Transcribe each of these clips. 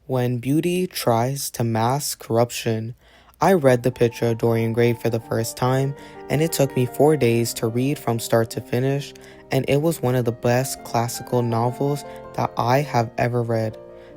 When beauty tries to mask corruption. I read The Picture of Dorian Gray for the first time, and it took me 4 days to read from start to finish, and it was one of the best classical novels that I have ever read.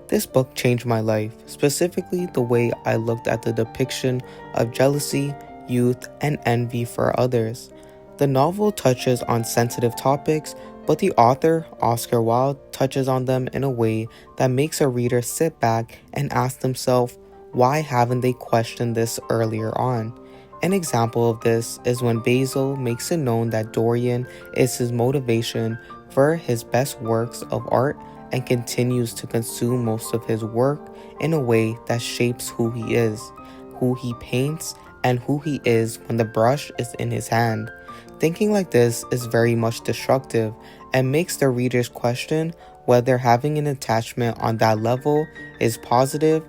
This book changed my life, specifically the way I looked at the depiction of jealousy, youth, and envy for others. The novel touches on sensitive topics, but the author, Oscar Wilde, touches on them in a way that makes a reader sit back and ask themselves, why haven't they questioned this earlier on? An example of this is when Basil makes it known that Dorian is his motivation for his best works of art and continues to consume most of his work in a way that shapes who he is, who he paints, and who he is when the brush is in his hand. Thinking like this is very much destructive and makes the readers question whether having an attachment on that level is positive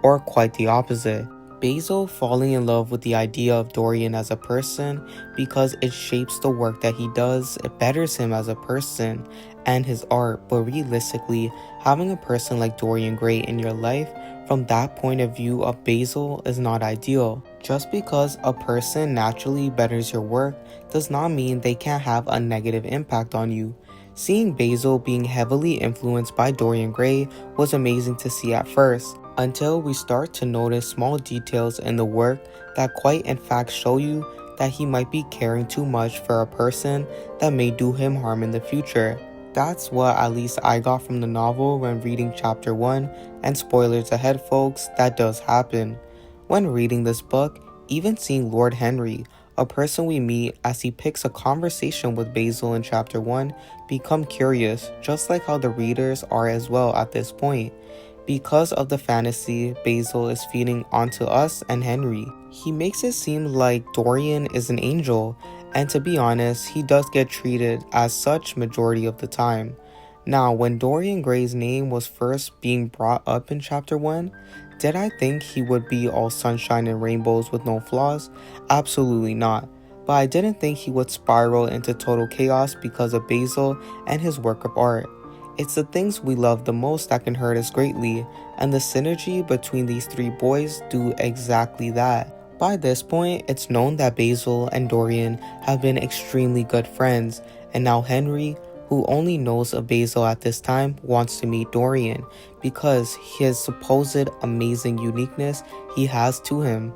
or quite the opposite. Basil falling in love with the idea of Dorian as a person because it shapes the work that he does, it betters him as a person and his art, but realistically, having a person like Dorian Gray in your life from that point of view of Basil is not ideal. Just because a person naturally betters your work does not mean they can't have a negative impact on you. Seeing Basil being heavily influenced by Dorian Gray was amazing to see at first, until we start to notice small details in the work that quite in fact show you that he might be caring too much for a person that may do him harm in the future. That's what at least I got from the novel when reading chapter 1, and spoilers ahead folks, that does happen. When reading this book, even seeing Lord Henry, a person we meet as he picks a conversation with Basil in chapter 1, become curious, just like how the readers are as well at this point. Because of the fantasy Basil is feeding onto us and Henry, he makes it seem like Dorian is an angel, and to be honest, he does get treated as such majority of the time. Now, when Dorian Gray's name was first being brought up in chapter 1, did I think he would be all sunshine and rainbows with no flaws? Absolutely not. But I didn't think he would spiral into total chaos because of Basil and his work of art. It's the things we love the most that can hurt us greatly, and the synergy between these three boys do exactly that. By this point, it's known that Basil and Dorian have been extremely good friends, and now Henry, who only knows of Basil at this time, wants to meet Dorian because his supposed amazing uniqueness he has to him.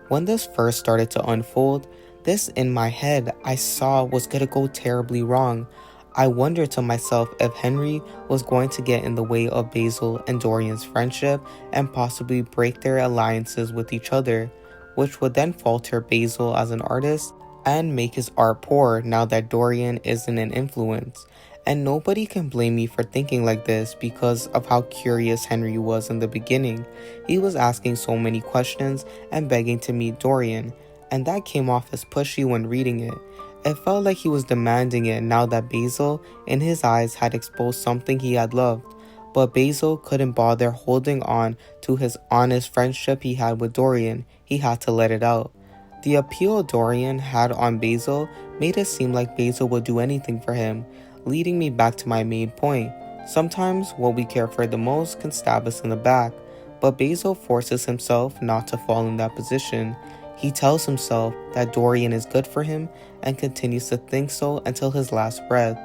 When this first started to unfold, this in my head I saw was gonna go terribly wrong. I wondered to myself if Henry was going to get in the way of Basil and Dorian's friendship and possibly break their alliances with each other, which would then falter Basil as an artist and make his art poor now that Dorian isn't an influence. And nobody can blame me for thinking like this because of how curious Henry was in the beginning. He was asking so many questions and begging to meet Dorian, and that came off as pushy when reading it. It felt like he was demanding it now that Basil, in his eyes, had exposed something he had loved. But Basil couldn't bother holding on to his honest friendship he had with Dorian. He had to let it out. The appeal Dorian had on Basil made it seem like Basil would do anything for him, leading me back to my main point. Sometimes what we care for the most can stab us in the back, but Basil forces himself not to fall in that position. He tells himself that Dorian is good for him and continues to think so until his last breath.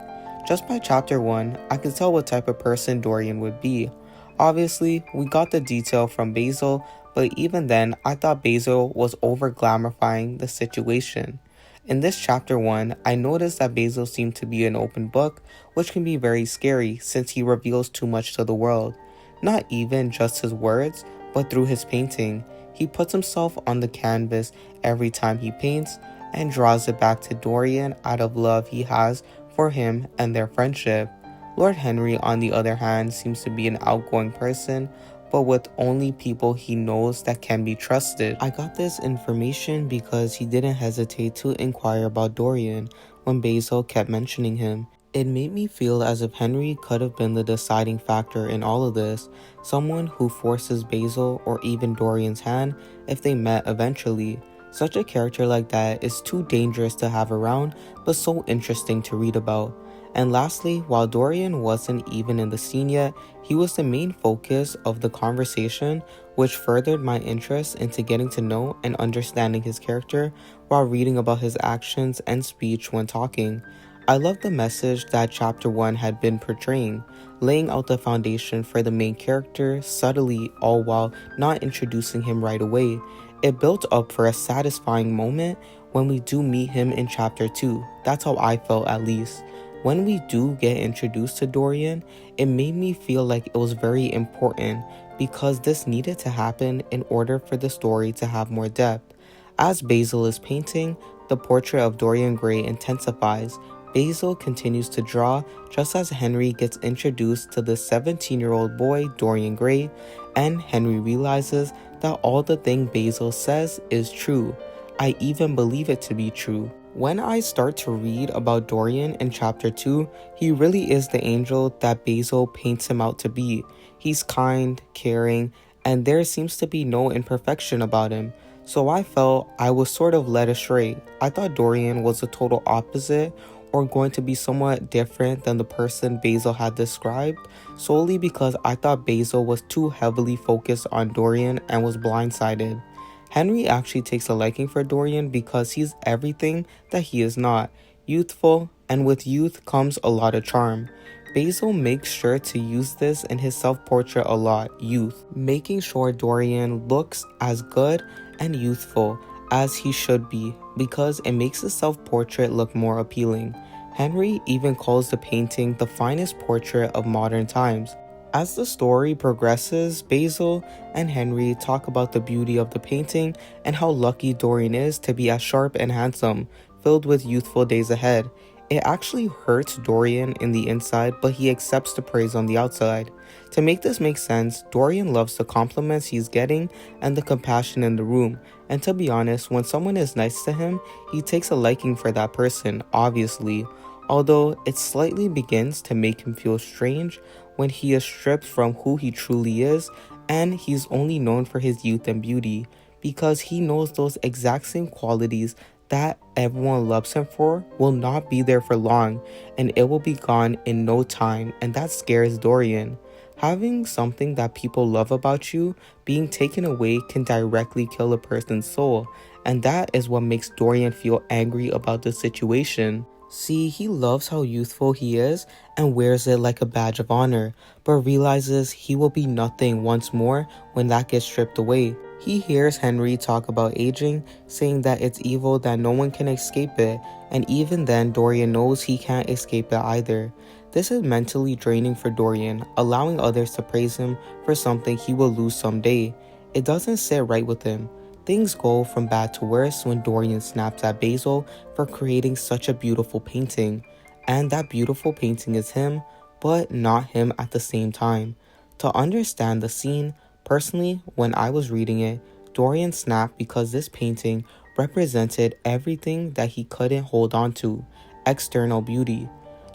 Just by chapter 1, I could tell what type of person Dorian would be. Obviously, we got the detail from Basil, but even then, I thought Basil was over-glamorifying the situation. In this chapter 1, I noticed that Basil seemed to be an open book, which can be very scary since he reveals too much to the world. Not even just his words, but through his painting. He puts himself on the canvas every time he paints and draws it back to Dorian out of love he has for him and their friendship. Lord Henry, on the other hand, seems to be an outgoing person, but with only people he knows that can be trusted. I got this information because he didn't hesitate to inquire about Dorian when Basil kept mentioning him. It made me feel as if Henry could have been the deciding factor in all of this, someone who forces Basil or even Dorian's hand if they met eventually. Such a character like that is too dangerous to have around, but so interesting to read about. And lastly, while Dorian wasn't even in the scene yet, he was the main focus of the conversation, which furthered my interest into getting to know and understanding his character while reading about his actions and speech when talking. I love the message that chapter 1 had been portraying, laying out the foundation for the main character subtly, all while not introducing him right away. It built up for a satisfying moment when we do meet him in chapter 2. That's how I felt, at least. When we do get introduced to Dorian, it made me feel like it was very important because this needed to happen in order for the story to have more depth. As Basil is painting, the portrait of Dorian Gray intensifies. Basil continues to draw just as Henry gets introduced to the 17-year-old boy Dorian Gray, and Henry realizes that all the thing Basil says is true. I even believe it to be true. When I start to read about Dorian in chapter 2, he really is the angel that Basil paints him out to be. He's kind, caring, and there seems to be no imperfection about him. So I felt I was sort of led astray. I thought Dorian was the total opposite, or going to be somewhat different than the person Basil had described, solely because I thought Basil was too heavily focused on Dorian and was blindsided. Henry actually takes a liking for Dorian because he's everything that he is not, youthful, and with youth comes a lot of charm. Basil makes sure to use this in his self-portrait a lot, youth, making sure Dorian looks as good and youthful as he should be because it makes the self-portrait look more appealing. Henry even calls the painting the finest portrait of modern times. As the story progresses, Basil and Henry talk about the beauty of the painting and how lucky Dorian is to be as sharp and handsome, filled with youthful days ahead. It actually hurts Dorian in the inside, but he accepts the praise on the outside. To make this make sense, Dorian loves the compliments he's getting and the compassion in the room. And to be honest, when someone is nice to him, he takes a liking for that person, obviously. Although it slightly begins to make him feel strange when he is stripped from who he truly is and he's only known for his youth and beauty, because he knows those exact same qualities that everyone loves him for will not be there for long, and it will be gone in no time, and that scares Dorian. Having something that people love about you being taken away can directly kill a person's soul, and that is what makes Dorian feel angry about the situation. See, he loves how youthful he is and wears it like a badge of honor, but realizes he will be nothing once more when that gets stripped away. He hears Henry talk about aging, saying that it's evil, that no one can escape it, and even then Dorian knows he can't escape it either. This is mentally draining for Dorian, allowing others to praise him for something he will lose someday. It doesn't sit right with him. Things go from bad to worse when Dorian snaps at Basil for creating such a beautiful painting. And that beautiful painting is him, but not him at the same time. To understand the scene, personally, when I was reading it, Dorian snapped because this painting represented everything that he couldn't hold on to, external beauty.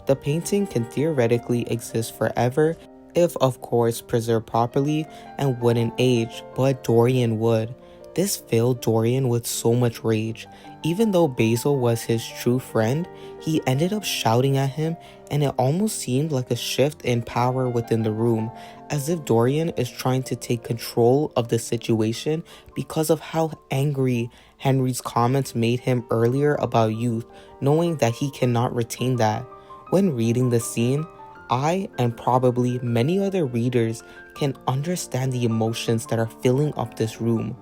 The painting can theoretically exist forever if, of course, preserved properly and wouldn't age, but Dorian would. This filled Dorian with so much rage. Even though Basil was his true friend, he ended up shouting at him, and it almost seemed like a shift in power within the room, as if Dorian is trying to take control of the situation because of how angry Henry's comments made him earlier about youth, knowing that he cannot retain that. When reading the scene, I and probably many other readers can understand the emotions that are filling up this room.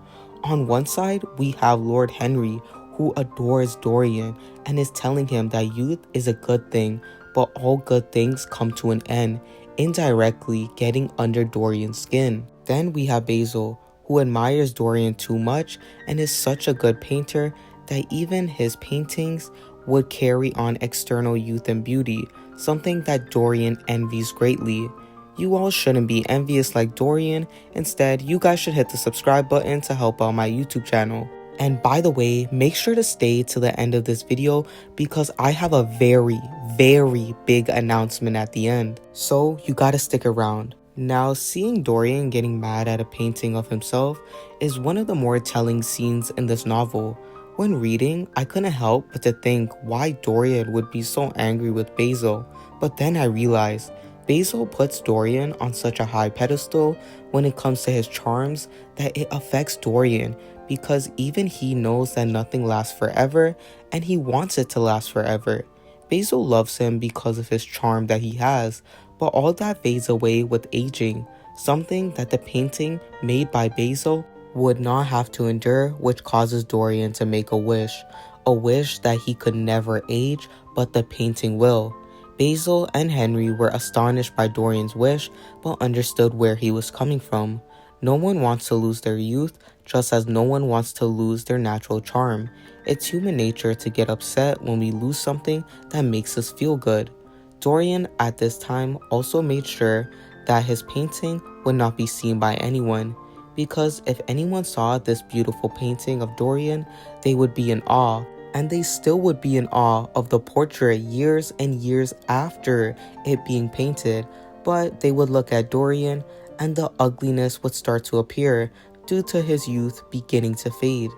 On one side, we have Lord Henry, who adores Dorian and is telling him that youth is a good thing, but all good things come to an end, indirectly getting under Dorian's skin. Then we have Basil, who admires Dorian too much and is such a good painter that even his paintings would carry on external youth and beauty, something that Dorian envies greatly. You all shouldn't be envious like Dorian. Instead, you guys should hit the subscribe button to help out my YouTube channel. And by the way, make sure to stay to the end of this video because I have a very, very big announcement at the end. So you gotta stick around. Now, seeing Dorian getting mad at a painting of himself is one of the more telling scenes in this novel. When reading, I couldn't help but to think why Dorian would be so angry with Basil, But then I realized Basil puts Dorian on such a high pedestal when it comes to his charms that it affects Dorian because even he knows that nothing lasts forever and he wants it to last forever. Basil loves him because of his charm that he has, but all that fades away with aging, something that the painting made by Basil would not have to endure, which causes Dorian to make a wish that he could never age, but the painting will. Basil and Henry were astonished by Dorian's wish, but understood where he was coming from. No one wants to lose their youth, just as no one wants to lose their natural charm. It's human nature to get upset when we lose something that makes us feel good. Dorian, at this time, also made sure that his painting would not be seen by anyone, because if anyone saw this beautiful painting of Dorian, they would be in awe, and they still would be in awe of the portrait years and years after it being painted, but they would look at Dorian and the ugliness would start to appear due to his youth beginning to fade.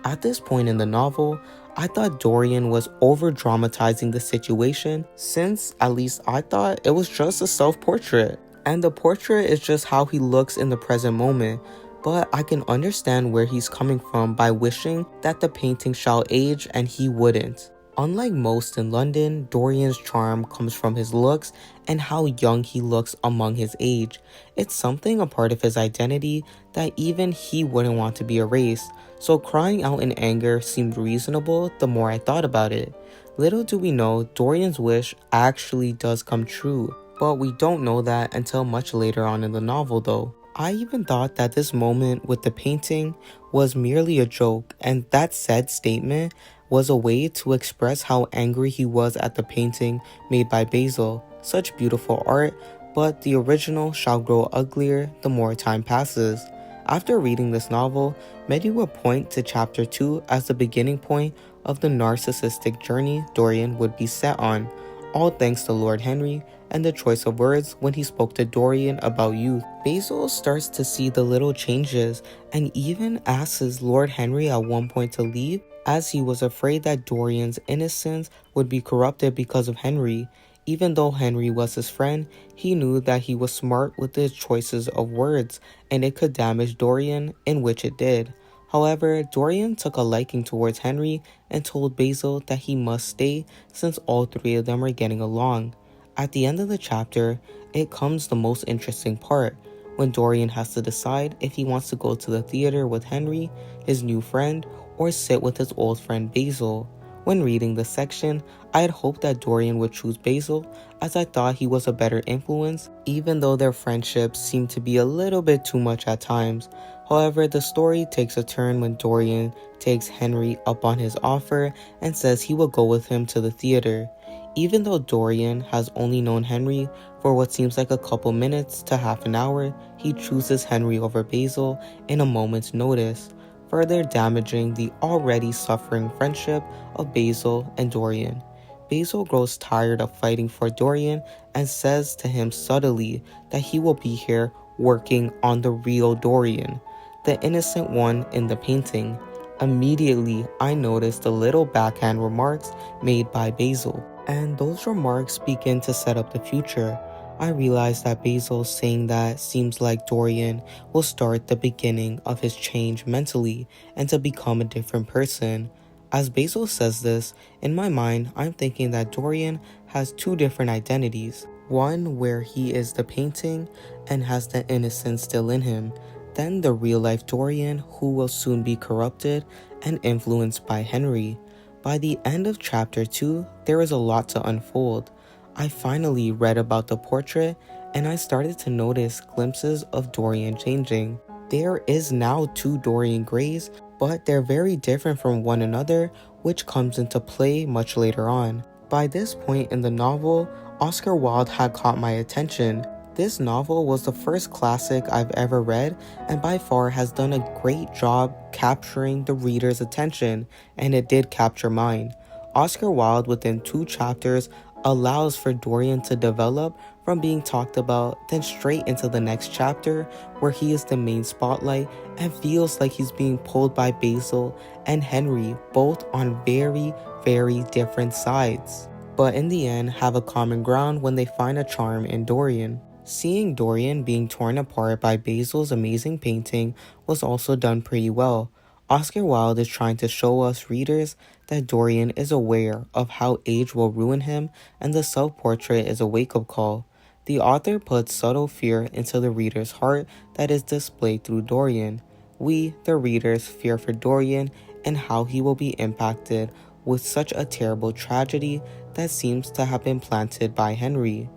At this point in the novel, I thought Dorian was over-dramatizing the situation, since at least I thought it was just a self-portrait, and the portrait is just how he looks in the present moment. But I can understand where he's coming from by wishing that the painting shall age and he wouldn't. Unlike most in London, Dorian's charm comes from his looks and how young he looks among his age. It's something a part of his identity that even he wouldn't want to be erased, so crying out in anger seemed reasonable the more I thought about it. Little do we know, Dorian's wish actually does come true, but we don't know that until much later on in the novel though. I even thought that this moment with the painting was merely a joke, and that said statement was a way to express how angry he was at the painting made by Basil. Such beautiful art, but the original shall grow uglier the more time passes. After reading this novel, many will point to chapter 2 as the beginning point of the narcissistic journey Dorian would be set on, all thanks to Lord Henry and the choice of words when he spoke to Dorian about youth. Basil starts to see the little changes and even asks Lord Henry at one point to leave, as he was afraid that Dorian's innocence would be corrupted because of Henry. Even though Henry was his friend, he knew that he was smart with his choices of words and it could damage Dorian, in which it did. However, Dorian took a liking towards Henry and told Basil that he must stay since all three of them are getting along. At the end of the chapter, it comes the most interesting part, when Dorian has to decide if he wants to go to the theater with Henry, his new friend, or sit with his old friend Basil. When reading this section, I had hoped that Dorian would choose Basil, as I thought he was a better influence, even though their friendship seemed to be a little bit too much at times. However, the story takes a turn when Dorian takes Henry up on his offer and says he will go with him to the theater. Even though Dorian has only known Henry for what seems like a couple minutes to half an hour, he chooses Henry over Basil in a moment's notice, further damaging the already suffering friendship of Basil and Dorian. Basil grows tired of fighting for Dorian and says to him subtly that he will be here working on the real Dorian, the innocent one in the painting. Immediately, I noticed the little backhand remarks made by Basil, and those remarks begin to set up the future. I realized that Basil saying that seems like Dorian will start the beginning of his change mentally and to become a different person. As Basil says this, in my mind, I'm thinking that Dorian has two different identities. One where he is the painting and has the innocence still in him, then the real-life Dorian who will soon be corrupted and influenced by Henry. By the end of chapter 2, there is a lot to unfold. I finally read about the portrait and I started to notice glimpses of Dorian changing. There is now two Dorian Grays, but they're very different from one another, which comes into play much later on. By this point in the novel, Oscar Wilde had caught my attention. This novel was the first classic I've ever read and by far has done a great job capturing the reader's attention, and it did capture mine. Oscar Wilde within 2 chapters allows for Dorian to develop from being talked about then straight into the next chapter where he is the main spotlight and feels like he's being pulled by Basil and Henry, both on very, very different sides. but in the end have a common ground when they find a charm in Dorian. Seeing Dorian being torn apart by Basil's amazing painting was also done pretty well. Oscar Wilde is trying to show us readers that Dorian is aware of how age will ruin him, and the self-portrait is a wake-up call. The author puts subtle fear into the reader's heart that is displayed through Dorian. We, the readers, fear for Dorian and how he will be impacted with such a terrible tragedy that seems to have been planted by Henry.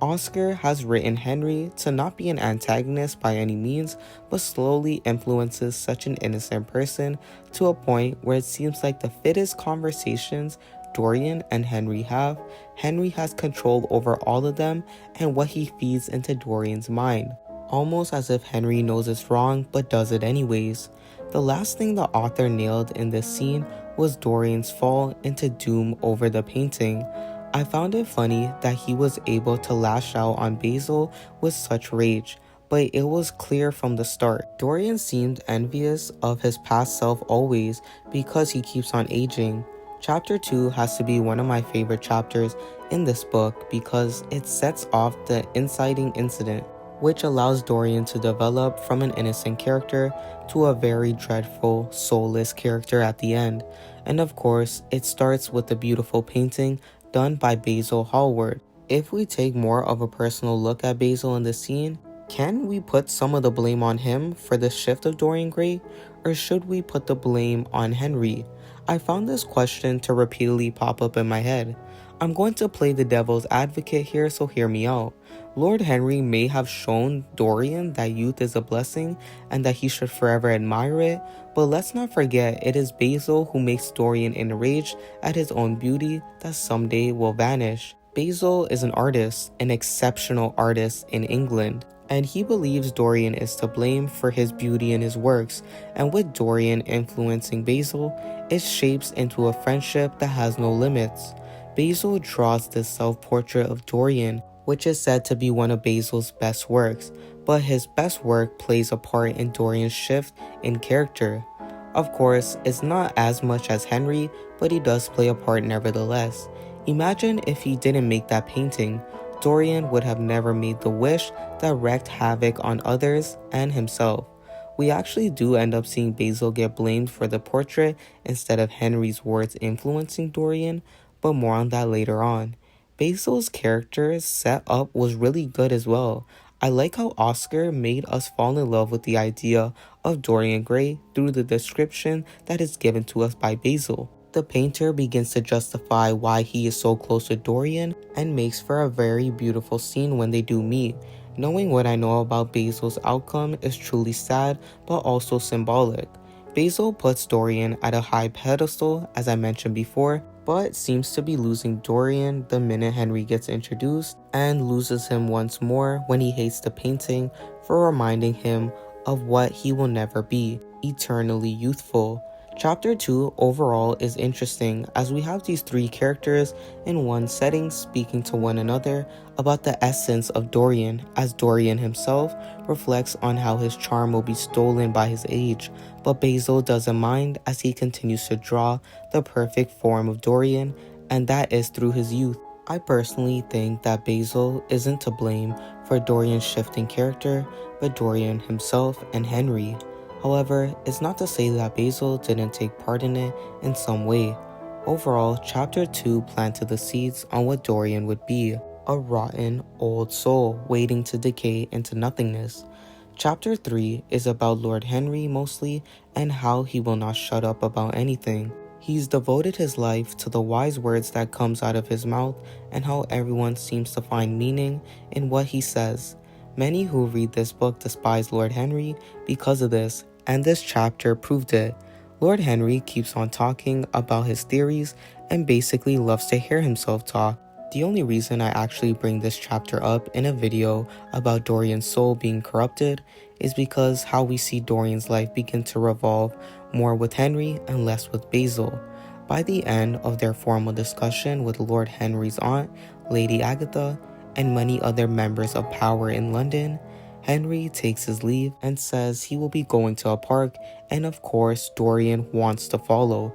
Oscar has written Henry to not be an antagonist by any means, but slowly influences such an innocent person to a point where it seems like the fittest conversations Dorian and Henry have, Henry has control over all of them and what he feeds into Dorian's mind, almost as if Henry knows it's wrong but does it anyways. The last thing the author nailed in this scene was Dorian's fall into doom over the painting. I found it funny that he was able to lash out on Basil with such rage, but it was clear from the start. Dorian seemed envious of his past self always because he keeps on aging. Chapter 2 has to be one of my favorite chapters in this book because it sets off the inciting incident, which allows Dorian to develop from an innocent character to a very dreadful, soulless character at the end. And of course, it starts with the beautiful painting done by Basil Hallward. If we take more of a personal look at Basil in the scene, can we put some of the blame on him for the shift of Dorian Gray, or should we put the blame on Henry? I found this question to repeatedly pop up in my head. I'm going to play the devil's advocate here, so hear me out. Lord Henry may have shown Dorian that youth is a blessing and that he should forever admire it, but let's not forget it is Basil who makes Dorian enraged at his own beauty that someday will vanish. Basil is an artist, an exceptional artist in England, and he believes Dorian is to blame for his beauty and his works, and with Dorian influencing Basil, it shapes into a friendship that has no limits. Basil draws this self-portrait of Dorian, which is said to be one of Basil's best works, but his best work plays a part in Dorian's shift in character. Of course, it's not as much as Henry, but he does play a part nevertheless. Imagine if he didn't make that painting, Dorian would have never made the wish that wreaked havoc on others and himself. We actually do end up seeing Basil get blamed for the portrait instead of Henry's words influencing Dorian, but more on that later on. Basil's character's setup was really good as well. I like how Oscar made us fall in love with the idea of Dorian Gray through the description that is given to us by Basil. The painter begins to justify why he is so close to Dorian and makes for a very beautiful scene when they do meet. Knowing what I know about Basil's outcome is truly sad but also symbolic. Basil puts Dorian at a high pedestal, as I mentioned before, but seems to be losing Dorian the minute Henry gets introduced, and loses him once more when he hates the painting for reminding him of what he will never be, eternally youthful. Chapter 2 overall is interesting as we have these three characters in one setting speaking to one another about the essence of Dorian, as Dorian himself reflects on how his charm will be stolen by his age, but Basil doesn't mind as he continues to draw the perfect form of Dorian, and that is through his youth. I personally think that Basil isn't to blame for Dorian's shifting character, but Dorian himself and Henry. However, it's not to say that Basil didn't take part in it in some way. Overall, Chapter 2 planted the seeds on what Dorian would be, a rotten, old soul waiting to decay into nothingness. Chapter 3 is about Lord Henry mostly and how he will not shut up about anything. He's devoted his life to the wise words that comes out of his mouth and how everyone seems to find meaning in what he says. Many who read this book despise Lord Henry because of this, and this chapter proved it. Lord Henry keeps on talking about his theories and basically loves to hear himself talk. The only reason I actually bring this chapter up in a video about Dorian's soul being corrupted is because how we see Dorian's life begin to revolve more with Henry and less with Basil. By the end of their formal discussion with Lord Henry's aunt, Lady Agatha, and many other members of power in London, Henry takes his leave and says he will be going to a park, and of course Dorian wants to follow.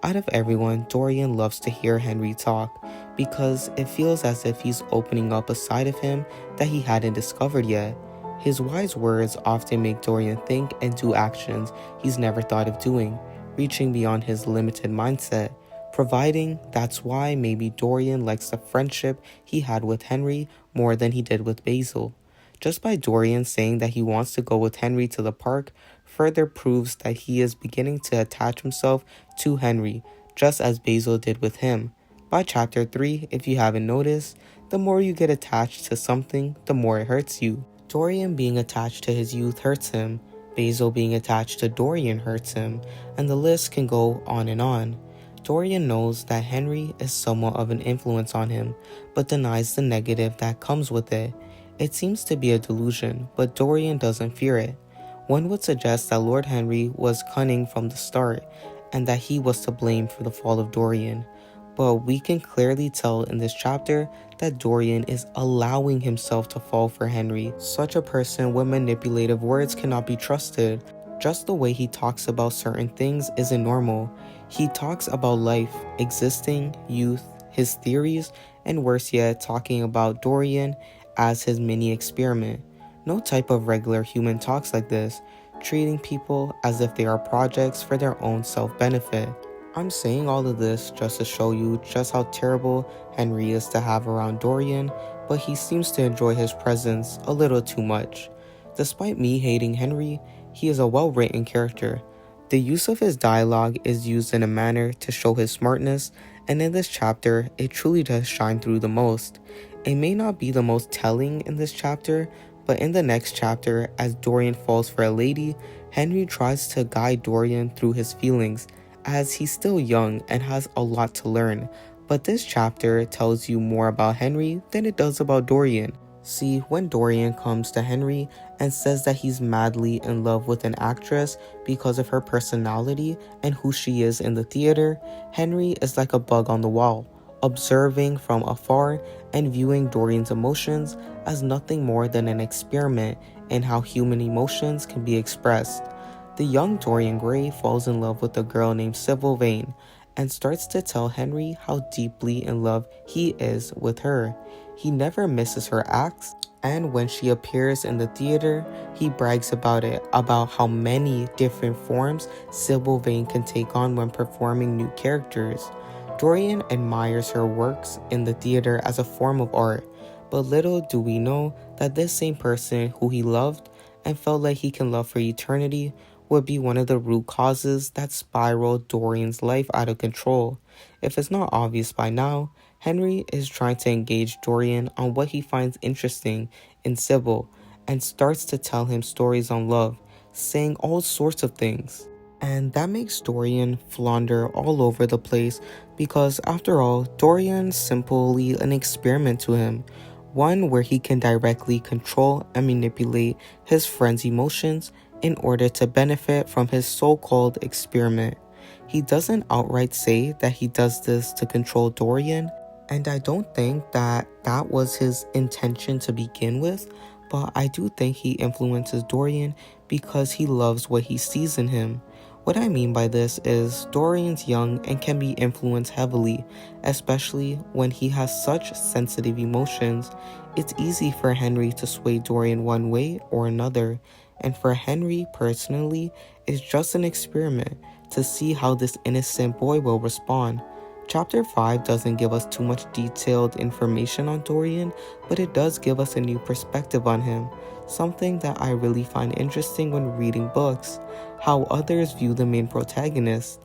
Out of everyone, Dorian loves to hear Henry talk because it feels as if he's opening up a side of him that he hadn't discovered yet. His wise words often make Dorian think and do actions he's never thought of doing, reaching beyond his limited mindset, providing that's why maybe Dorian likes the friendship he had with Henry more than he did with Basil. Just by Dorian saying that he wants to go with Henry to the park further proves that he is beginning to attach himself to Henry, just as Basil did with him. By chapter 3, if you haven't noticed, the more you get attached to something, the more it hurts you. Dorian being attached to his youth hurts him, Basil being attached to Dorian hurts him, and the list can go on and on. Dorian knows that Henry is somewhat of an influence on him, but denies the negative that comes with it. It seems to be a delusion, but Dorian doesn't fear it. One would suggest that Lord Henry was cunning from the start, and that he was to blame for the fall of Dorian. But we can clearly tell in this chapter that Dorian is allowing himself to fall for Henry. Such a person with manipulative words cannot be trusted. Just the way he talks about certain things isn't normal. He talks about life, existing, youth, his theories, and worse yet, talking about Dorian as his mini experiment. No type of regular human talks like this, treating people as if they are projects for their own self-benefit. I'm saying all of this just to show you just how terrible Henry is to have around Dorian, but he seems to enjoy his presence a little too much. Despite me hating Henry, he is a well-written character. The use of his dialogue is used in a manner to show his smartness, and in this chapter, it truly does shine through the most. It may not be the most telling in this chapter, but in the next chapter, as Dorian falls for a lady, Henry tries to guide Dorian through his feelings, as he's still young and has a lot to learn. But this chapter tells you more about Henry than it does about Dorian. See, when Dorian comes to Henry and says that he's madly in love with an actress because of her personality and who she is in the theater, Henry is like a bug on the wall, observing from afar and viewing Dorian's emotions as nothing more than an experiment in how human emotions can be expressed. The young Dorian Gray falls in love with a girl named Sibyl Vane and starts to tell Henry how deeply in love he is with her. He never misses her acts, and when she appears in the theater, he brags about it, about how many different forms Sibyl Vane can take on when performing new characters. Dorian admires her works in the theater as a form of art, but little do we know that this same person who he loved and felt like he can love for eternity would be one of the root causes that spiraled Dorian's life out of control. If it's not obvious by now, Henry is trying to engage Dorian on what he finds interesting in Sibyl and starts to tell him stories on love, saying all sorts of things. And that makes Dorian flounder all over the place because, after all, Dorian's simply an experiment to him, one where he can directly control and manipulate his friend's emotions in order to benefit from his so-called experiment. He doesn't outright say that he does this to control Dorian, and I don't think that that was his intention to begin with, but I do think he influences Dorian because he loves what he sees in him. What I mean by this is Dorian's young and can be influenced heavily, especially when he has such sensitive emotions. It's easy for Henry to sway Dorian one way or another, and for Henry personally, it's just an experiment to see how this innocent boy will respond. Chapter 5 doesn't give us too much detailed information on Dorian, but it does give us a new perspective on him, something that I really find interesting when reading books, how others view the main protagonist.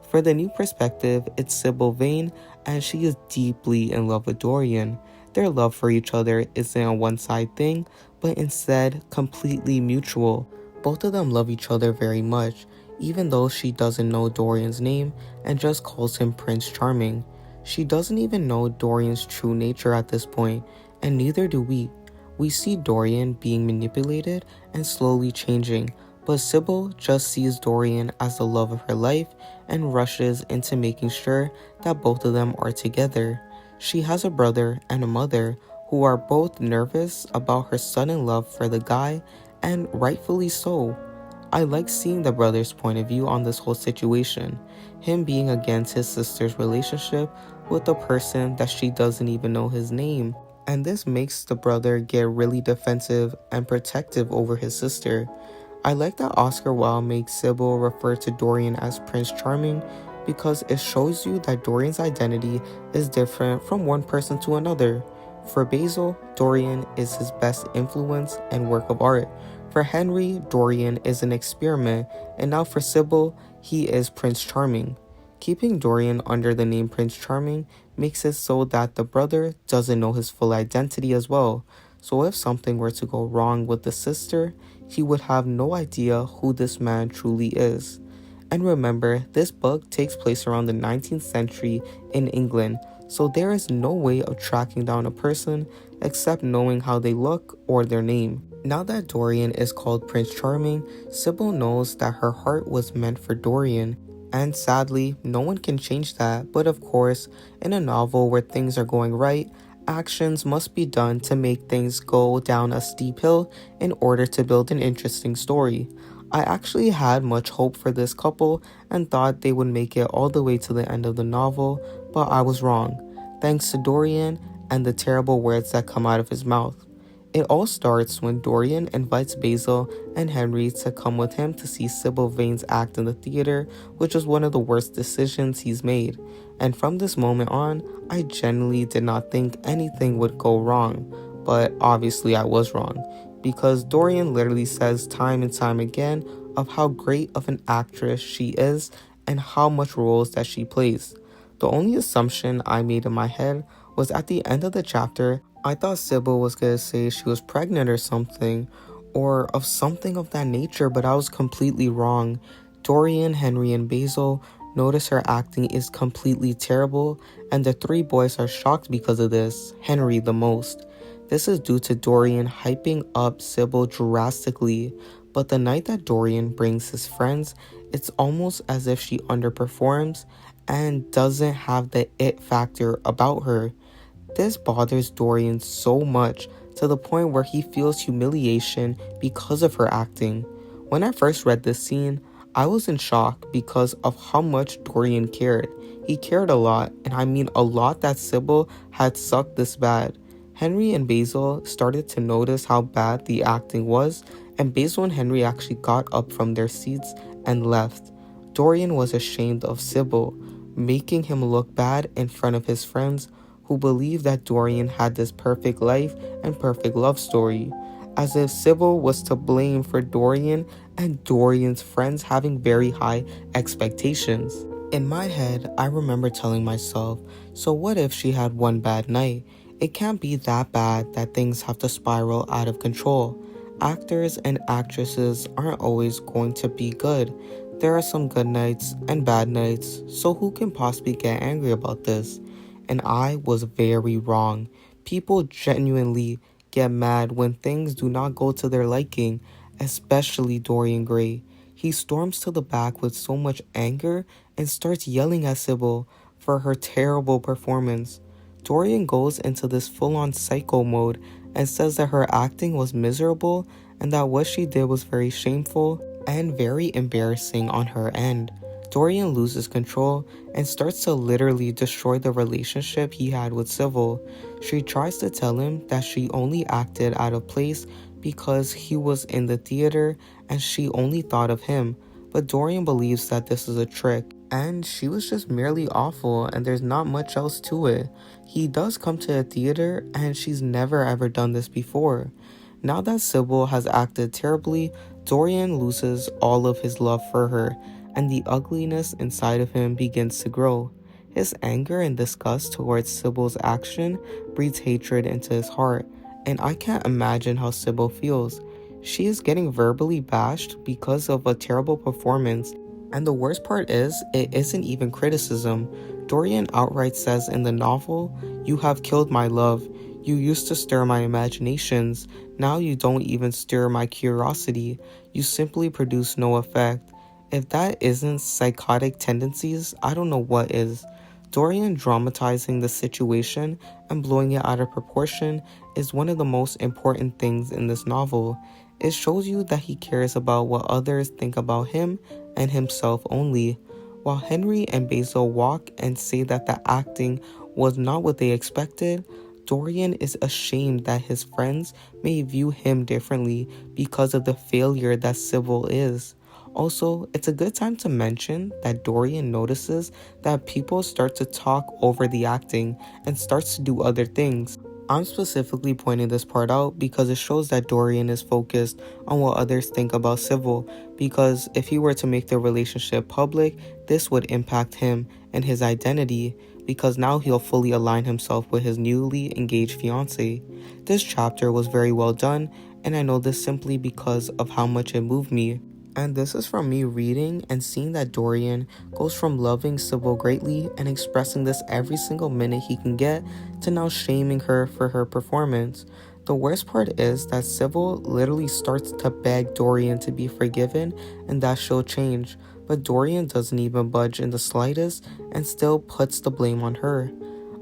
For the new perspective, it's Sibyl Vane, and she is deeply in love with Dorian. Their love for each other isn't a one-side thing, but instead completely mutual. Both of them love each other very much, even though she doesn't know Dorian's name and just calls him Prince Charming. She doesn't even know Dorian's true nature at this point, and neither do we. We see Dorian being manipulated and slowly changing, but Sibyl just sees Dorian as the love of her life and rushes into making sure that both of them are together. She has a brother and a mother who are both nervous about her sudden love for the guy, and rightfully so. I like seeing the brother's point of view on this whole situation, him being against his sister's relationship with a person that she doesn't even know his name. And this makes the brother get really defensive and protective over his sister. I like that Oscar Wilde makes Sibyl refer to Dorian as Prince Charming because it shows you that Dorian's identity is different from one person to another. For Basil, Dorian is his best influence and work of art. For Henry, Dorian is an experiment, and now for Sibyl, he is Prince Charming. Keeping Dorian under the name Prince Charming makes it so that the brother doesn't know his full identity as well. So if something were to go wrong with the sister, he would have no idea who this man truly is. And remember, this book takes place around the 19th century in England, so there is no way of tracking down a person except knowing how they look or their name. Now that Dorian is called Prince Charming, Sibyl knows that her heart was meant for Dorian. And sadly, no one can change that, but of course, in a novel where things are going right, actions must be done to make things go down a steep hill in order to build an interesting story. I actually had much hope for this couple and thought they would make it all the way to the end of the novel, but I was wrong, thanks to Dorian and the terrible words that come out of his mouth. It all starts when Dorian invites Basil and Henry to come with him to see Sibyl Vane's act in the theater, which was one of the worst decisions he's made. And from this moment on, I genuinely did not think anything would go wrong, but obviously I was wrong, because Dorian literally says time and time again of how great of an actress she is and how much roles that she plays. The only assumption I made in my head was at the end of the chapter, I thought Sibyl was going to say she was pregnant or something, or of something of that nature, but I was completely wrong. Dorian, Henry, and Basil notice her acting is completely terrible, and the three boys are shocked because of this, Henry the most. This is due to Dorian hyping up Sibyl drastically, but the night that Dorian brings his friends, it's almost as if she underperforms and doesn't have the it factor about her. This bothers Dorian so much to the point where he feels humiliation because of her acting. When I first read this scene, I was in shock because of how much Dorian cared. He cared a lot, and I mean a lot, that Sibyl had sucked this bad. Henry and Basil started to notice how bad the acting was, and Basil and Henry actually got up from their seats and left. Dorian was ashamed of Sibyl, making him look bad in front of his friends who believed that Dorian had this perfect life and perfect love story, as if Sibyl was to blame for Dorian and Dorian's friends having very high expectations. In my head, I remember telling myself, so what if she had one bad night? It can't be that bad that things have to spiral out of control. Actors and actresses aren't always going to be good. There are some good nights and bad nights, so who can possibly get angry about this? And I was very wrong. People genuinely get mad when things do not go to their liking, especially Dorian Gray. He storms to the back with so much anger and starts yelling at Sibyl for her terrible performance. Dorian goes into this full-on psycho mode and says that her acting was miserable and that what she did was very shameful and very embarrassing on her end. Dorian loses control and starts to literally destroy the relationship he had with Sibyl. She tries to tell him that she only acted out of place because he was in the theater and she only thought of him, but Dorian believes that this is a trick and she was just merely awful and there's not much else to it. He does come to a theater and she's never ever done this before. Now that Sibyl has acted terribly, Dorian loses all of his love for her, and the ugliness inside of him begins to grow. His anger and disgust towards Sibyl's action breeds hatred into his heart, and I can't imagine how Sibyl feels. She is getting verbally bashed because of a terrible performance, and the worst part is, it isn't even criticism. Dorian outright says in the novel, "You have killed my love. You used to stir my imaginations. Now you don't even stir my curiosity. You simply produce no effect." If that isn't psychotic tendencies, I don't know what is. Dorian dramatizing the situation and blowing it out of proportion is one of the most important things in this novel. It shows you that he cares about what others think about him and himself only. While Henry and Basil walk and say that the acting was not what they expected, Dorian is ashamed that his friends may view him differently because of the failure that Sibyl is. Also, it's a good time to mention that Dorian notices that people start to talk over the acting and starts to do other things. I'm specifically pointing this part out because it shows that Dorian is focused on what others think about Sibyl, because if he were to make the relationship public, this would impact him and his identity, because now he'll fully align himself with his newly engaged fiancée. This chapter was very well done, and I know this simply because of how much it moved me. And this is from me reading and seeing that Dorian goes from loving Sibyl greatly and expressing this every single minute he can get to now shaming her for her performance. The worst part is that Sibyl literally starts to beg Dorian to be forgiven and that she'll change, but Dorian doesn't even budge in the slightest and still puts the blame on her.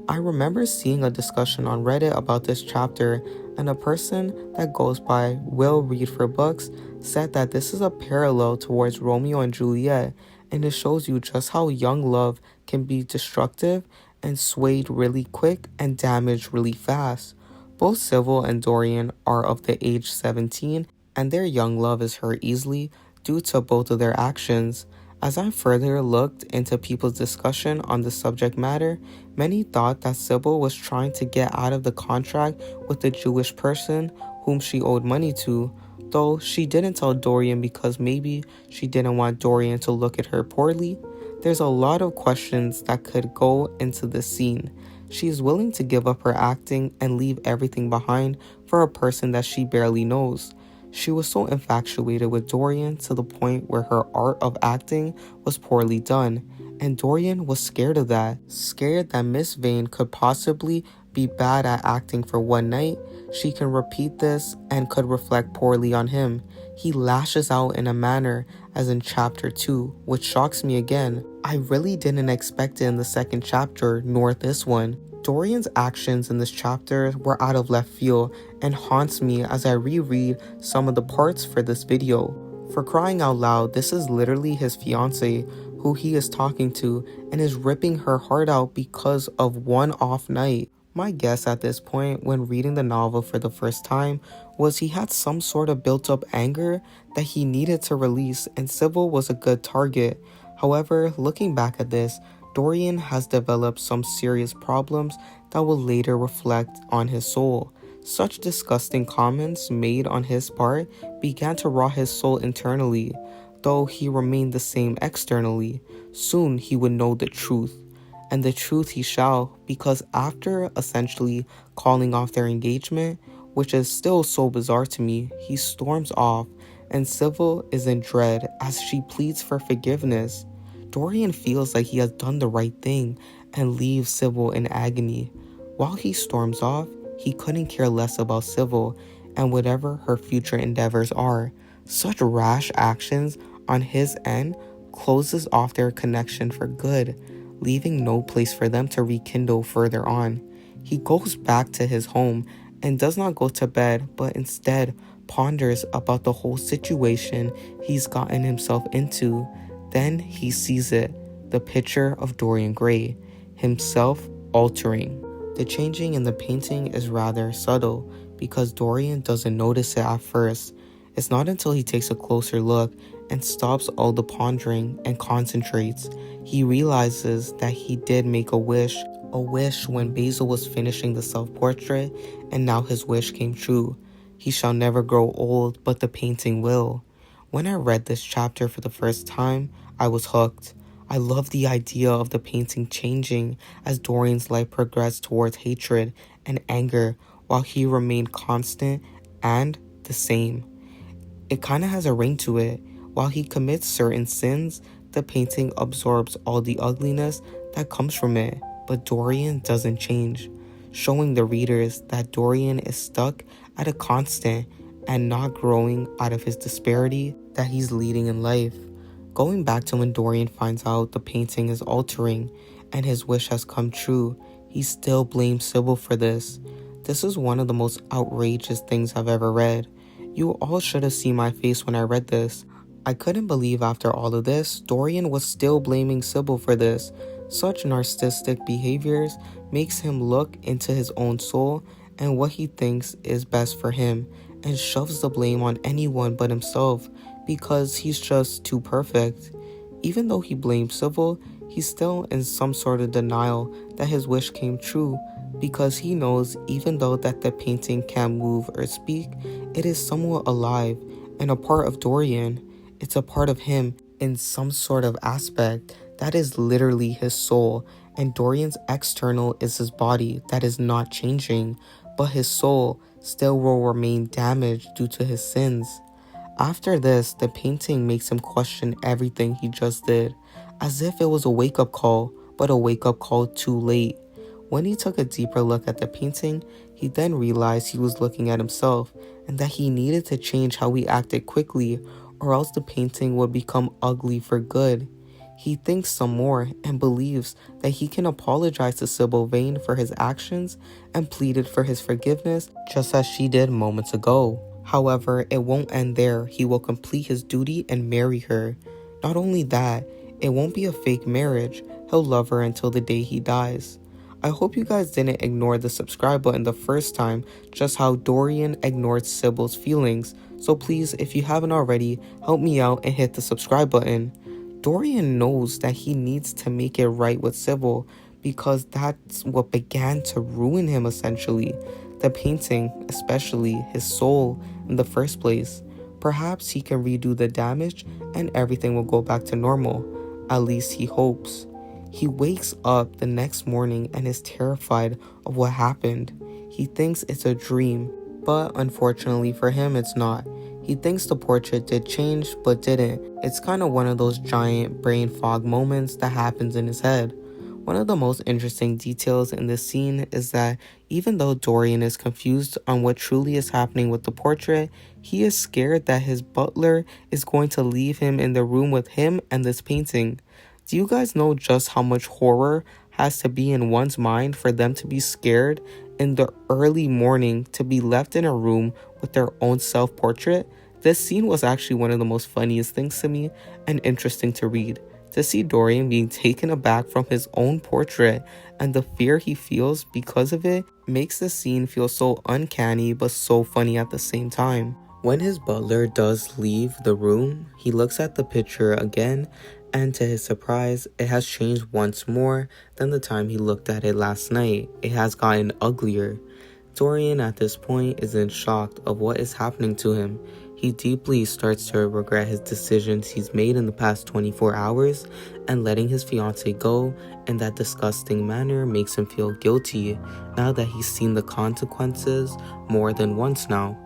I remember seeing a discussion on Reddit about this chapter, and a person that goes by Will Read for Books said that this is a parallel towards Romeo and Juliet, and it shows you just how young love can be destructive and swayed really quick and damaged really fast. Both Sibyl and Dorian are of the age 17, and their young love is hurt easily due to both of their actions. As I further looked into people's discussion on the subject matter, many thought that Sibyl was trying to get out of the contract with the Jewish person whom she owed money to, though she didn't tell Dorian because maybe she didn't want Dorian to look at her poorly. There's a lot of questions that could go into this scene. She is willing to give up her acting and leave everything behind for a person that she barely knows. She was so infatuated with Dorian to the point where her art of acting was poorly done, and Dorian was scared of that. Scared that Miss Vane could possibly be bad at acting for one night, she can repeat this and could reflect poorly on him. He lashes out in a manner as in chapter 2, which shocks me again. I really didn't expect it in the second chapter, nor this one. Dorian's actions in this chapter were out of left field and haunts me as I reread some of the parts for this video. For crying out loud, this is literally his fiancée who he is talking to and is ripping her heart out because of one off night. My guess at this point when reading the novel for the first time was he had some sort of built up anger that he needed to release, and Sibyl was a good target. However, looking back at this, Dorian has developed some serious problems that will later reflect on his soul. Such disgusting comments made on his part began to rot his soul internally, though he remained the same externally. Soon he would know the truth, and the truth he shall, because after essentially calling off their engagement, which is still so bizarre to me, he storms off, and Sibyl is in dread as she pleads for forgiveness. Dorian feels like he has done the right thing and leaves Sibyl in agony. While he storms off, he couldn't care less about Sibyl and whatever her future endeavors are. Such rash actions on his end closes off their connection for good, leaving no place for them to rekindle further on. He goes back to his home and does not go to bed, but instead ponders about the whole situation he's gotten himself into. Then he sees it, the picture of Dorian Gray, himself altering. The changing in the painting is rather subtle because Dorian doesn't notice it at first. It's not until he takes a closer look and stops all the pondering and concentrates, he realizes that he did make a wish when Basil was finishing the self-portrait, and now his wish came true. He shall never grow old, but the painting will. When I read this chapter for the first time, I was hooked. I loved the idea of the painting changing as Dorian's life progressed towards hatred and anger while he remained constant and the same. It kind of has a ring to it. While he commits certain sins, the painting absorbs all the ugliness that comes from it, but Dorian doesn't change, showing the readers that Dorian is stuck at a constant and not growing out of his disparity that he's leading in life. Going back to when Dorian finds out the painting is altering and his wish has come true, he still blames Sibyl for this. This is one of the most outrageous things I've ever read. You all should have seen my face when I read this. I couldn't believe after all of this, Dorian was still blaming Sibyl for this. Such narcissistic behaviors makes him look into his own soul and what he thinks is best for him and shoves the blame on anyone but himself because he's just too perfect. Even though he blames Sibyl, he's still in some sort of denial that his wish came true because he knows even though that the painting can't move or speak, it is somewhat alive and a part of Dorian. It's a part of him in some sort of aspect that is literally his soul, and Dorian's external is his body that is not changing, but his soul still will remain damaged due to his sins. After this, the painting makes him question everything he just did, as if it was a wake-up call, but a wake-up call too late. When he took a deeper look at the painting, he then realized he was looking at himself and that he needed to change how he acted quickly or else the painting would become ugly for good. He thinks some more and believes that he can apologize to Sibyl Vane for his actions and pleaded for his forgiveness just as she did moments ago. However, it won't end there. He will complete his duty and marry her. Not only that, it won't be a fake marriage. He'll love her until the day he dies. I hope you guys didn't ignore the subscribe button the first time, just how Dorian ignored Sibyl's feelings. So please, if you haven't already, help me out and hit the subscribe button. Dorian knows that he needs to make it right with Sibyl because that's what began to ruin him essentially. The painting, especially his soul in the first place. Perhaps he can redo the damage and everything will go back to normal. At least he hopes. He wakes up the next morning and is terrified of what happened. He thinks it's a dream, but unfortunately for him it's not. He thinks the portrait did change, but didn't. It's kind of one of those giant brain fog moments that happens in his head. One of the most interesting details in this scene is that even though Dorian is confused on what truly is happening with the portrait, he is scared that his butler is going to leave him in the room with him and this painting. Do you guys know just how much horror has to be in one's mind for them to be scared in the early morning to be left in a room with their own self-portrait? This scene was actually one of the most funniest things to me and interesting to read. To see Dorian being taken aback from his own portrait and the fear he feels because of it makes the scene feel so uncanny but so funny at the same time. When his butler does leave the room, he looks at the picture again, and to his surprise, it has changed once more than the time he looked at it last night. It has gotten uglier. Dorian at this point is in shock of what is happening to him. He deeply starts to regret his decisions he's made in the past 24 hours, and letting his fiancée go in that disgusting manner makes him feel guilty now that he's seen the consequences more than once now.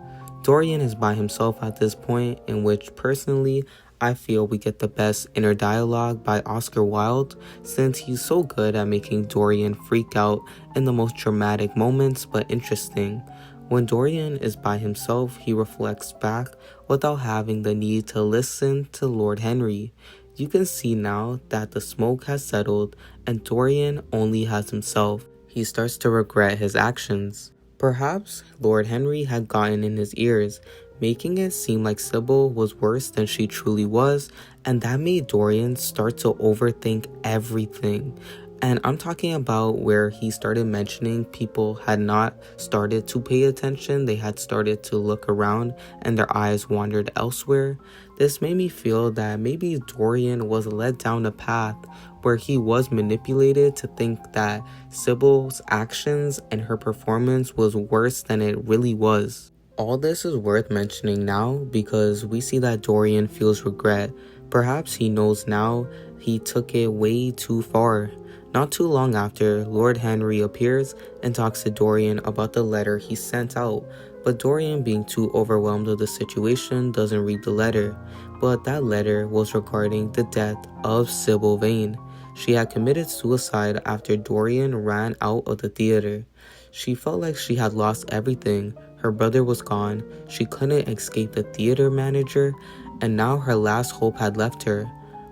Dorian is by himself at this point, in which personally I feel we get the best inner dialogue by Oscar Wilde, since he's so good at making Dorian freak out in the most dramatic moments but interesting. When Dorian is by himself, he reflects back without having the need to listen to Lord Henry. You can see now that the smoke has settled and Dorian only has himself. He starts to regret his actions. Perhaps Lord Henry had gotten in his ears, making it seem like Sibyl was worse than she truly was, and that made Dorian start to overthink everything. And I'm talking about where he started mentioning people had not started to pay attention, they had started to look around and their eyes wandered elsewhere. This made me feel that maybe Dorian was led down a path where he was manipulated to think that Sibyl's actions and her performance was worse than it really was. All this is worth mentioning now because we see that Dorian feels regret. Perhaps he knows now he took it way too far. Not too long after, Lord Henry appears and talks to Dorian about the letter he sent out, but Dorian, being too overwhelmed with the situation, doesn't read the letter. But that letter was regarding the death of Sibyl Vane. She had committed suicide after Dorian ran out of the theater. She felt like she had lost everything. Her brother was gone, she couldn't escape the theater manager, and now her last hope had left her.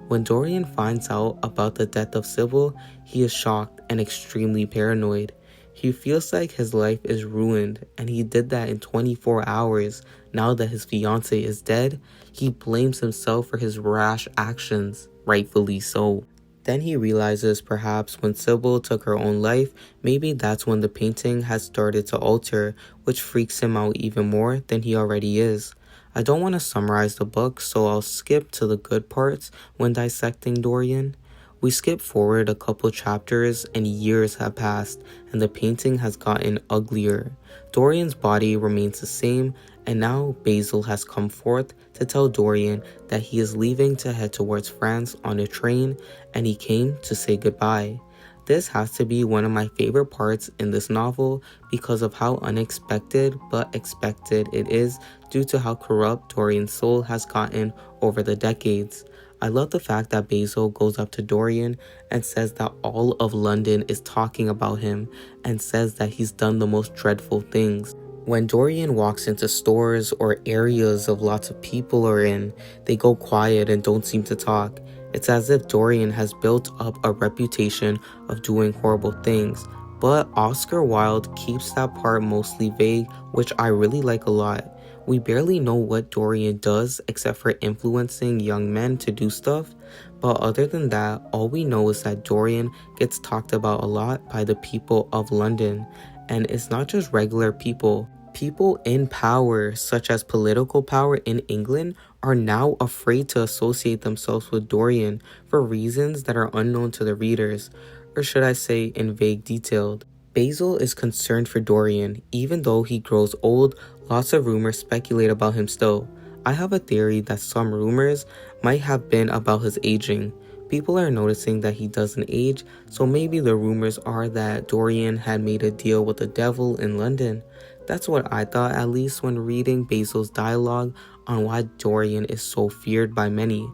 When Dorian finds out about the death of Sibyl, he is shocked and extremely paranoid. He feels like his life is ruined, and he did that in 24 hours, Now that his fiancée is dead, he blames himself for his rash actions, rightfully so. Then he realizes perhaps when Sibyl took her own life, maybe that's when the painting has started to alter, which freaks him out even more than he already is. I don't want to summarize the book, so I'll skip to the good parts when dissecting Dorian. We skip forward a couple chapters and years have passed and the painting has gotten uglier. Dorian's body remains the same, and now Basil has come forth to tell Dorian that he is leaving to head towards France on a train and he came to say goodbye. This has to be one of my favorite parts in this novel because of how unexpected but expected it is due to how corrupt Dorian's soul has gotten over the decades. I love the fact that Basil goes up to Dorian and says that all of London is talking about him and says that he's done the most dreadful things. When Dorian walks into stores or areas of lots of people are in, they go quiet and don't seem to talk. It's as if Dorian has built up a reputation of doing horrible things, but Oscar Wilde keeps that part mostly vague, which I really like a lot. We barely know what Dorian does except for influencing young men to do stuff, but other than that, all we know is that Dorian gets talked about a lot by the people of London, and it's not just regular people. People in power, such as political power in England, are now afraid to associate themselves with Dorian for reasons that are unknown to the readers, or should I say in vague detail. Basil is concerned for Dorian. Even though he grows old, lots of rumors speculate about him still. I have a theory that some rumors might have been about his aging. People are noticing that he doesn't age, so maybe the rumors are that Dorian had made a deal with the devil in London. That's what I thought, at least when reading Basil's dialogue on why Dorian is so feared by many.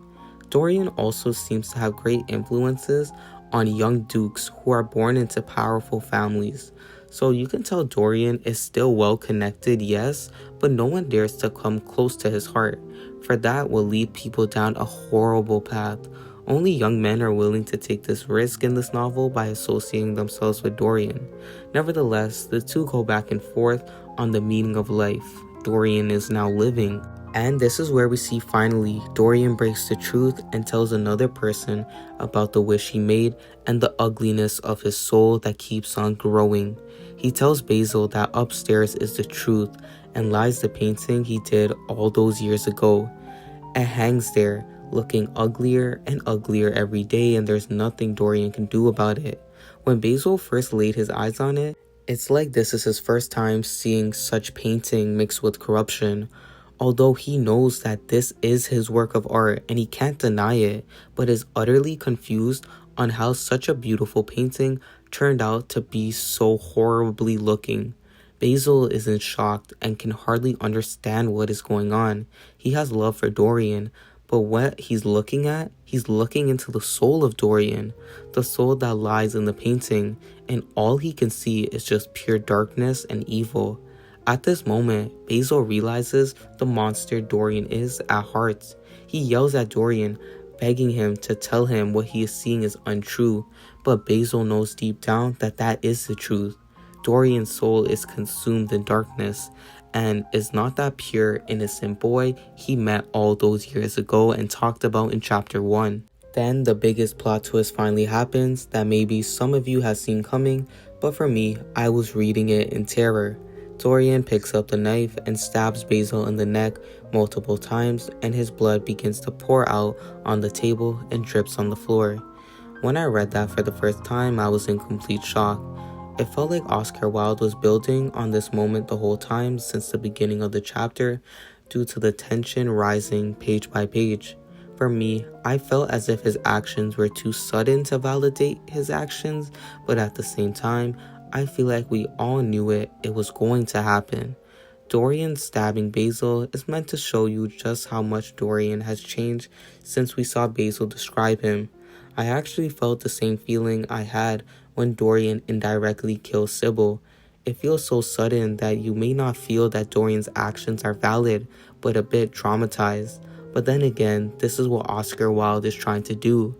Dorian also seems to have great influences on young dukes who are born into powerful families. So you can tell Dorian is still well connected, yes, but no one dares to come close to his heart, for that will lead people down a horrible path. Only young men are willing to take this risk in this novel by associating themselves with Dorian. Nevertheless, the two go back and forth on the meaning of life. Dorian is now living. And this is where we see finally Dorian breaks the truth and tells another person about the wish he made and the ugliness of his soul that keeps on growing. He tells Basil that upstairs is the truth and lies the painting he did all those years ago. It hangs there, looking uglier and uglier every day, and there's nothing Dorian can do about it. When Basil first laid his eyes on it, it's like this is his first time seeing such painting mixed with corruption. Although he knows that this is his work of art and he can't deny it, but is utterly confused on how such a beautiful painting turned out to be so horribly looking. Basil is in shock and can hardly understand what is going on. He has love for Dorian, but what he's looking at, he's looking into the soul of Dorian, the soul that lies in the painting, and all he can see is just pure darkness and evil. At this moment, Basil realizes the monster Dorian is at heart. He yells at Dorian, begging him to tell him what he is seeing is untrue, but Basil knows deep down that that is the truth. Dorian's soul is consumed in darkness and is not that pure, innocent boy he met all those years ago and talked about in chapter 1. Then the biggest plot twist finally happens that maybe some of you have seen coming, but for me, I was reading it in terror. Dorian picks up the knife and stabs Basil in the neck multiple times, and his blood begins to pour out on the table and drips on the floor. When I read that for the first time, I was in complete shock. It felt like Oscar Wilde was building on this moment the whole time since the beginning of the chapter due to the tension rising page by page. For me, I felt as if his actions were too sudden to validate his actions, but at the same time, I feel like we all knew it was going to happen. Dorian stabbing Basil is meant to show you just how much Dorian has changed since we saw Basil describe him. I actually felt the same feeling I had when Dorian indirectly kills Sibyl. It feels so sudden that you may not feel that Dorian's actions are valid, but a bit traumatized. But then again, this is what Oscar Wilde is trying to do.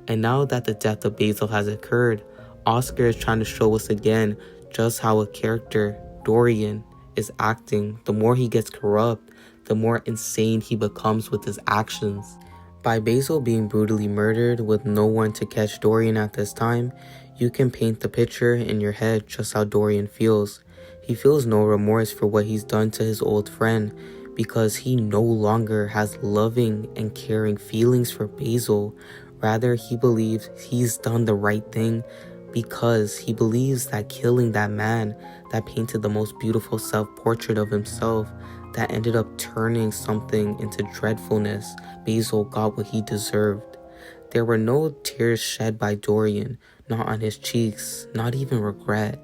And now that the death of Basil has occurred, Oscar is trying to show us again just how a character, Dorian, is acting the more he gets corrupt, the more insane he becomes with his actions. By Basil being brutally murdered with no one to catch Dorian at this time, you can paint the picture in your head just how Dorian feels. He feels no remorse for what he's done to his old friend because he no longer has loving and caring feelings for Basil. Rather, he believes he's done the right thing because he believes that killing that man that painted the most beautiful self-portrait of himself that ended up turning something into dreadfulness, Basil got what he deserved. There were no tears shed by Dorian, not on his cheeks, not even regret.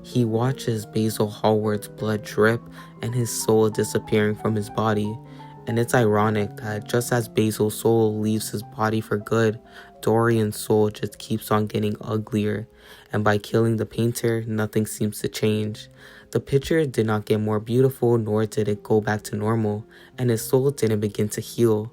He watches Basil Hallward's blood drip and his soul disappearing from his body. And it's ironic that just as Basil's soul leaves his body for good, Dorian's soul just keeps on getting uglier. And by killing the painter, nothing seems to change. The picture did not get more beautiful, nor did it go back to normal, and his soul didn't begin to heal.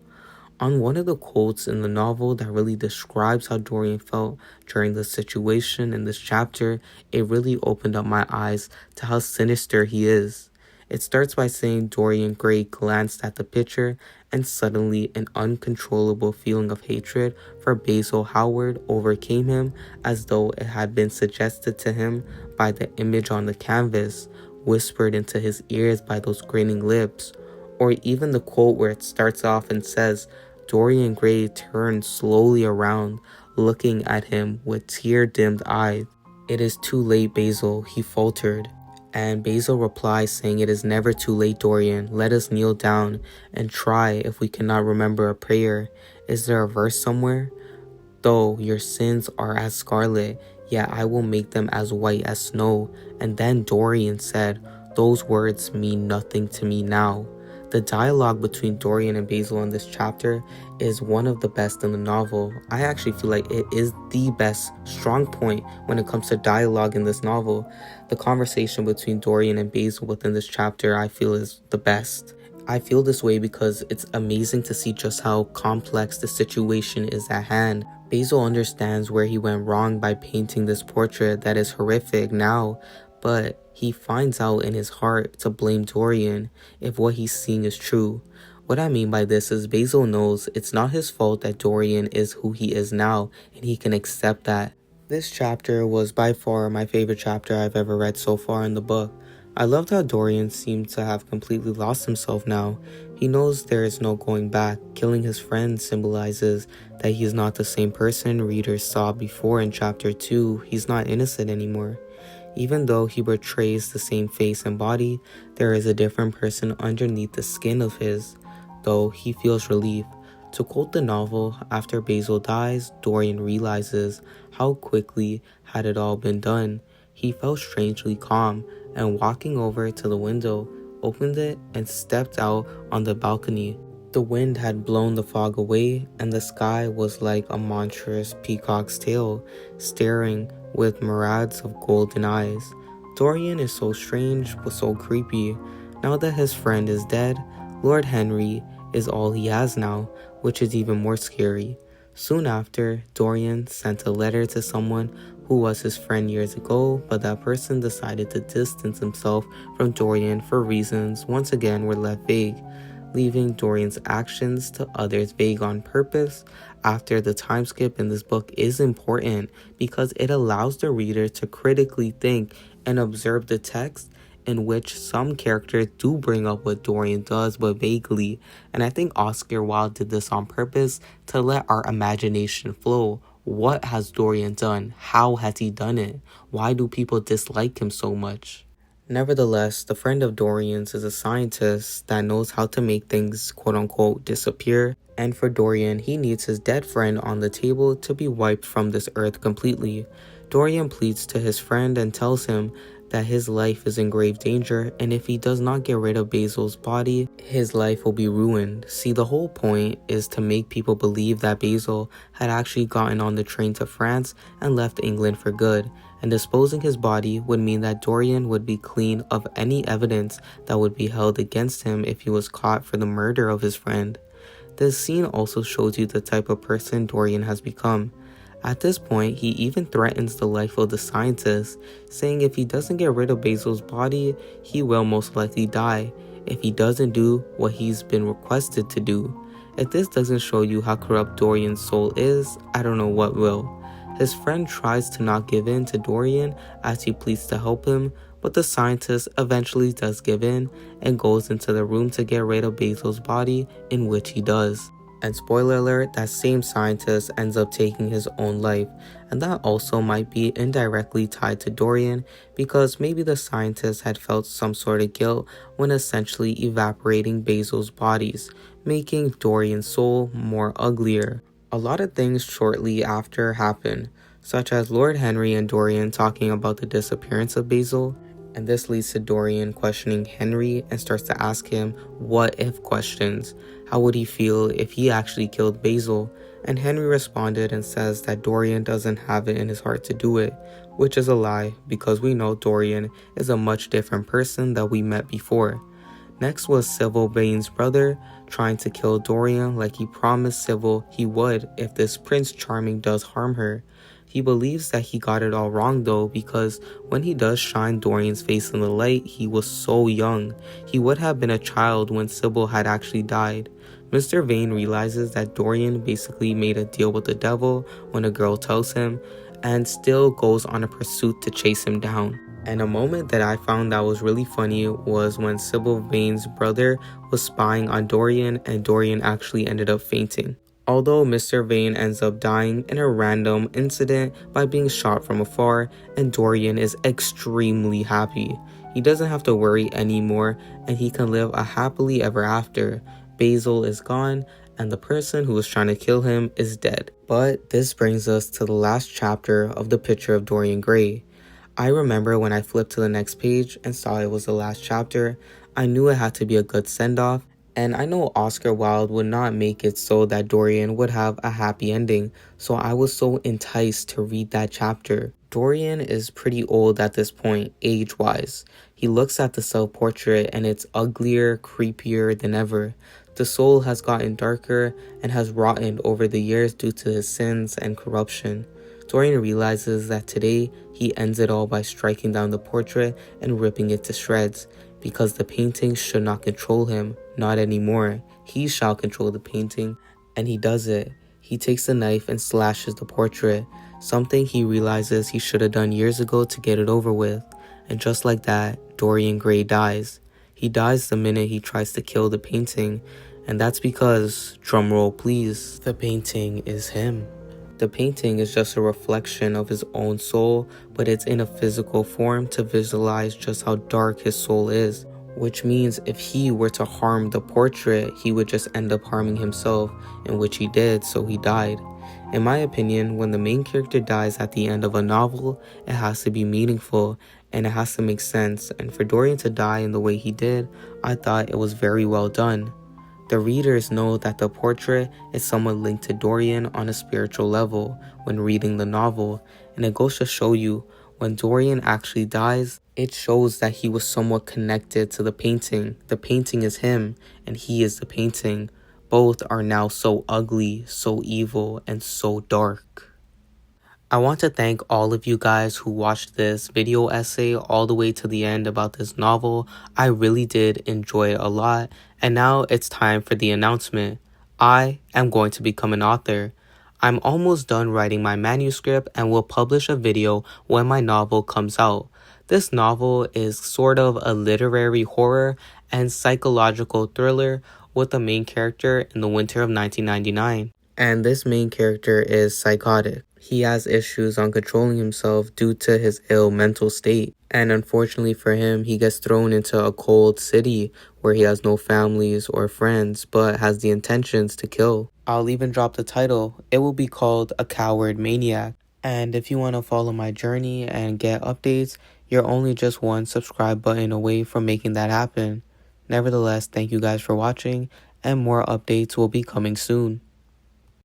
On one of the quotes in the novel that really describes how Dorian felt during the situation in this chapter, it really opened up my eyes to how sinister he is. It starts by saying Dorian Gray glanced at the picture and suddenly an uncontrollable feeling of hatred for Basil Hallward overcame him as though it had been suggested to him by the image on the canvas, whispered into his ears by those grinning lips. Or even the quote where it starts off and says, Dorian Gray turned slowly around, looking at him with tear-dimmed eyes. "It is too late, Basil," he faltered. And Basil replies saying, "It is never too late, Dorian. Let us kneel down and try if we cannot remember a prayer. Is there a verse somewhere? Though your sins are as scarlet, yet I will make them as white as snow." And then Dorian said, "Those words mean nothing to me now." The dialogue between Dorian and Basil in this chapter is one of the best in the novel. I actually feel like it is the best strong point when it comes to dialogue in this novel. The conversation between Dorian and Basil within this chapter I feel is the best. I feel this way because it's amazing to see just how complex the situation is at hand. Basil understands where he went wrong by painting this portrait that is horrific now, but he finds out in his heart to blame Dorian if what he's seeing is true. What I mean by this is Basil knows it's not his fault that Dorian is who he is now, and he can accept that. This chapter was by far my favorite chapter I've ever read so far in the book. I loved how Dorian seemed to have completely lost himself now. He knows there is no going back. Killing his friend symbolizes that he's not the same person readers saw before in chapter 2. He's not innocent anymore. Even though he portrays the same face and body, there is a different person underneath the skin of his, though he feels relief. To quote the novel, after Basil dies, Dorian realizes how quickly had it all been done. He felt strangely calm, and walking over to the window, opened it and stepped out on the balcony. The wind had blown the fog away, and the sky was like a monstrous peacock's tail, staring with myriads of golden eyes. Dorian is so strange but so creepy. Now that his friend is dead, Lord Henry is all he has now, which is even more scary. Soon after, Dorian sent a letter to someone who was his friend years ago, but that person decided to distance himself from Dorian for reasons once again were left vague, leaving Dorian's actions to others vague on purpose. After the time skip in this book is important because it allows the reader to critically think and observe the text, in which some characters do bring up what Dorian does but vaguely, and I think Oscar Wilde did this on purpose to let our imagination flow. What has Dorian done? How has he done it? Why do people dislike him so much? Nevertheless, the friend of Dorian's is a scientist that knows how to make things quote-unquote disappear, and for Dorian, he needs his dead friend on the table to be wiped from this earth completely. Dorian pleads to his friend and tells him that his life is in grave danger, and if he does not get rid of Basil's body, his life will be ruined. See, the whole point is to make people believe that Basil had actually gotten on the train to France and left England for good, and disposing his body would mean that Dorian would be clean of any evidence that would be held against him if he was caught for the murder of his friend. This scene also shows you the type of person Dorian has become. At this point, he even threatens the life of the scientist, saying if he doesn't get rid of Basil's body, he will most likely die. if he doesn't do what he's been requested to do. If this doesn't show you how corrupt Dorian's soul is, I don't know what will. His friend tries to not give in to Dorian as he pleads to help him, but the scientist eventually does give in and goes into the room to get rid of Basil's body, in which he does. And spoiler alert, that same scientist ends up taking his own life, and that also might be indirectly tied to Dorian, because maybe the scientist had felt some sort of guilt when essentially evaporating Basil's bodies, making Dorian's soul more uglier. A lot of things shortly after happen, such as Lord Henry and Dorian talking about the disappearance of Basil, and this leads to Dorian questioning Henry and starts to ask him what if questions. How would he feel if he actually killed Basil? And Henry responded and says that Dorian doesn't have it in his heart to do it, which is a lie because we know Dorian is a much different person that we met before. Next was Sibyl Vane's brother trying to kill Dorian like he promised Sibyl he would if this Prince Charming does harm her. He believes that he got it all wrong though, because when he does shine Dorian's face in the light, he was so young. He would have been a child when Sibyl had actually died. Mr. Vane realizes that Dorian basically made a deal with the devil when a girl tells him, and still goes on a pursuit to chase him down. And a moment that I found that was really funny was when Sibyl Vane's brother was spying on Dorian and Dorian actually ended up fainting. Although Mr. Vane ends up dying in a random incident by being shot from afar, and Dorian is extremely happy. He doesn't have to worry anymore and he can live a happily ever after. Basil is gone and the person who was trying to kill him is dead. But this brings us to the last chapter of the Picture of Dorian Gray. I remember when I flipped to the next page and saw it was the last chapter, I knew it had to be a good send-off. And I know Oscar Wilde would not make it so that Dorian would have a happy ending, so I was so enticed to read that chapter. Dorian is pretty old at this point, age-wise. He looks at the self-portrait and it's uglier, creepier than ever. The soul has gotten darker and has rotted over the years due to his sins and corruption. Dorian realizes that today he ends it all by striking down the portrait and ripping it to shreds, because the painting should not control him, not anymore. He shall control the painting, and he does it. He takes the knife and slashes the portrait, something he realizes he should have done years ago to get it over with. And just like that, Dorian Gray dies. He dies the minute he tries to kill the painting, and that's because, drumroll please, the painting is him. The painting is just a reflection of his own soul, but it's in a physical form to visualize just how dark his soul is. Which means if he were to harm the portrait, he would just end up harming himself, in which he did, so he died. In my opinion, when the main character dies at the end of a novel, it has to be meaningful, and it has to make sense, and for Dorian to die in the way he did, I thought it was very well done. The readers know that the portrait is somewhat linked to Dorian on a spiritual level when reading the novel, and it goes to show you, when Dorian actually dies, it shows that he was somewhat connected to the painting. The painting is him, and he is the painting. Both are now so ugly, so evil, and so dark. I want to thank all of you guys who watched this video essay all the way to the end about this novel. I really did enjoy it a lot. And now it's time for the announcement. I am going to become an author. I'm almost done writing my manuscript and will publish a video when my novel comes out. This novel is sort of a literary horror and psychological thriller with the main character in the winter of 1999. And this main character is psychotic. He has issues on controlling himself due to his ill mental state. And unfortunately for him, he gets thrown into a cold city where he has no families or friends, but has the intentions to kill. I'll even drop the title. It will be called A Coward Maniac. And if you want to follow my journey and get updates, you're only just one subscribe button away from making that happen. Nevertheless, thank you guys for watching, and more updates will be coming soon.